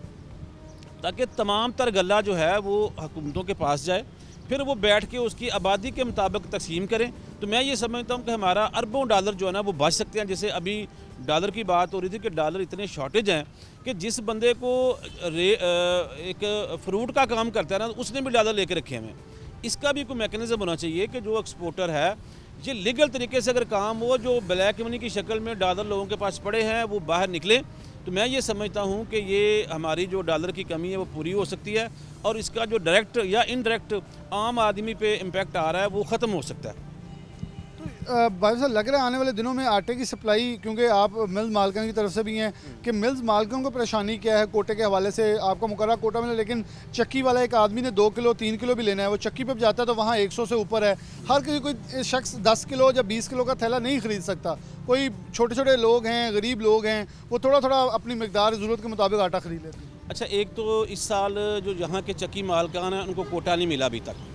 ताकि तमाम तर गल्ला जो है वो हुकूमतों के पास जाए, फिर वो बैठ के उसकी आबादी के मुताबिक तकसीम करें। तो मैं ये समझता हूँ कि हमारा अरबों डॉलर जो है ना वो बच सकते हैं। जैसे अभी डॉलर की बात हो रही थी कि डॉलर इतने शॉर्टेज हैं कि जिस बंदे को एक फ्रूट का काम करता है ना, उसने भी डॉलर लेके रखे हैं। इसका भी कोई मैकेनिज़्म होना चाहिए कि जो एक्सपोर्टर है ये लीगल तरीके से अगर काम हो, जो ब्लैक मनी की शक्ल में डॉलर लोगों के पास पड़े हैं वो बाहर निकले। तो मैं ये समझता हूँ कि ये हमारी जो डॉलर की कमी है वो पूरी हो सकती है और इसका जो डायरेक्ट या इनडायरेक्ट आम आदमी पे इम्पैक्ट आ रहा है वो ख़त्म हो सकता है। भाई साहब, लग रहा है आने वाले दिनों में आटे की सप्लाई, क्योंकि आप मिल्स मालिकान की तरफ से भी हैं, कि मिल्स मालिकान को परेशानी क्या है कोटे के हवाले से? आपको मुकर्रर कोटा मिला, लेकिन चक्की वाला एक आदमी ने 2 किलो 3 किलो भी लेना है, वो चक्की पे जाता है तो वहाँ 100 से ऊपर है। हर किसी कोई शख्स 10 किलो या 20 किलो का थैला नहीं ख़रीद सकता। कोई छोटे छोटे लोग हैं, गरीब लोग हैं, वो थोड़ा थोड़ा अपनी मकदार ज़रूरत के मुताबिक आटा ख़रीद लेते हैं। अच्छा, एक तो इस साल जो यहाँ के चक्की मालिकान हैं उनको कोटा नहीं मिला अभी तक।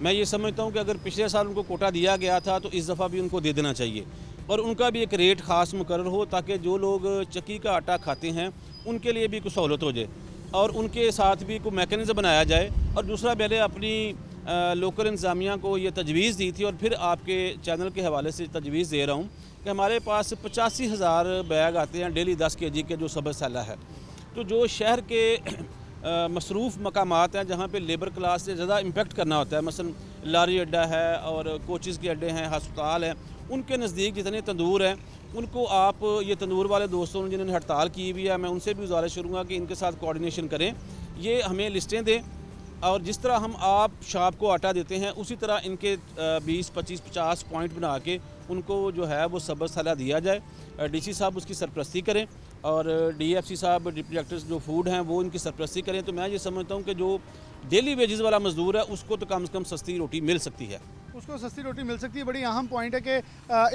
मैं ये समझता हूँ कि अगर पिछले साल उनको कोटा दिया गया था तो इस दफ़ा भी उनको दे देना चाहिए और उनका भी एक रेट ख़ास मुकर्रर हो, ताकि जो लोग चक्की का आटा खाते हैं उनके लिए भी कुछ सहूलत हो जाए और उनके साथ भी कोई मैकेनिज़्म बनाया जाए। और दूसरा, मैंने अपनी लोकल इंतज़ामिया को ये तजवीज़ दी थी और फिर आपके चैनल के हवाले से तजवीज़ दे रहा हूँ कि हमारे पास 85,000 बैग आते हैं डेली 10 kg के जो सबज सैला है। तो जो शहर के मसरूफ़ मकामात हैं जहाँ पे लेबर क्लास से ज़्यादा इम्पेक्ट करना होता है, मसलन लारी अड्डा है और कोचेज़ के अड्डे हैं, हस्पताल हैं, उनके नज़दीक जितने तंदूर हैं उनको आप, ये तंदूर वाले दोस्तों जिन्होंने हड़ताल की हुई है, मैं उनसे भी गुजारिश करूँगा कि इनके साथ कोऑर्डिनेशन करें, ये हमें लिस्टें दें और जिस तरह हम आप शॉप को आटा देते हैं उसी तरह इनके 20, 25, 50 पॉइंट बना के उनको जो है वो सबज सलाह दिया जाए। DC साहब उसकी सरपरस्ती करें और DFC साहब, डिप्टी डायरेक्टर्स जो फूड हैं वो इनकी सरपरस्ती करें। तो मैं ये समझता हूँ कि जो डेली वेजेस वाला मजदूर है उसको तो कम से कम सस्ती रोटी मिल सकती है, उसको सस्ती रोटी मिल सकती है। बड़ी अहम पॉइंट है कि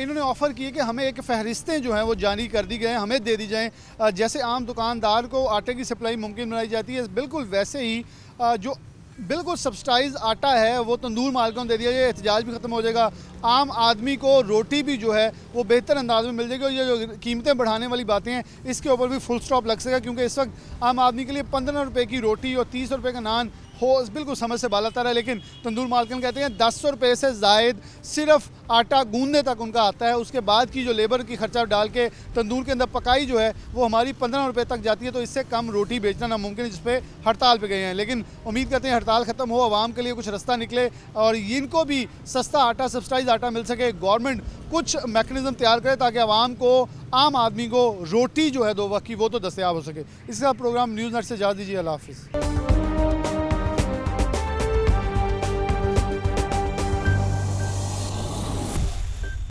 इन्होंने ऑफ़र की है कि हमें एक फ़हरिस्तें जो हैं वो जारी कर दी गए, हमें दे दी जाएँ। जैसे आम दुकानदार को आटे की सप्लाई मुमकिन बनाई जाती है, बिल्कुल वैसे ही जो बिल्कुल सब्सिडाइज आटा है वो तंदूर मालिकों को दे दिया जाए। एहतजाज भी ख़त्म हो जाएगा, आम आदमी को रोटी भी जो है वो बेहतर अंदाज में मिल जाएगी और ये जो कीमतें बढ़ाने वाली बातें हैं इसके ऊपर भी फुल स्टॉप लग सकेगा, क्योंकि इस वक्त आम आदमी के लिए 15 रुपये की रोटी और 30 रुपये का नान हो बिल्कुल समझ से बालातर है। लेकिन तंदूर मालिकान कहते हैं 10 रुपये से ज़ायद सिर्फ आटा गूंदने तक उनका आता है, उसके बाद की जो लेबर की खर्चा डाल के तंदूर के अंदर पकाई जो है वो हमारी 15 रुपये तक जाती है। तो इससे कम रोटी बेचना नामुमकिन है, जिस पे हड़ताल पे गए हैं। लेकिन उम्मीद करते हैं हड़ताल ख़त्म हो, आवाम के लिए कुछ रास्ता निकले और इनको भी सस्ता आटा, सब्सिडाइज आटा मिल सके। गवर्नमेंट कुछ मैकेनिज़्म तैयार करे ताकि आवाम को, आम आदमी को रोटी जो है 2 वक्त की वो तो दस्तयाब हो सके। इसका प्रोग्राम न्यूज़ नेट से इजाज़त दीजिए। अल्लाह हाफ़िज़।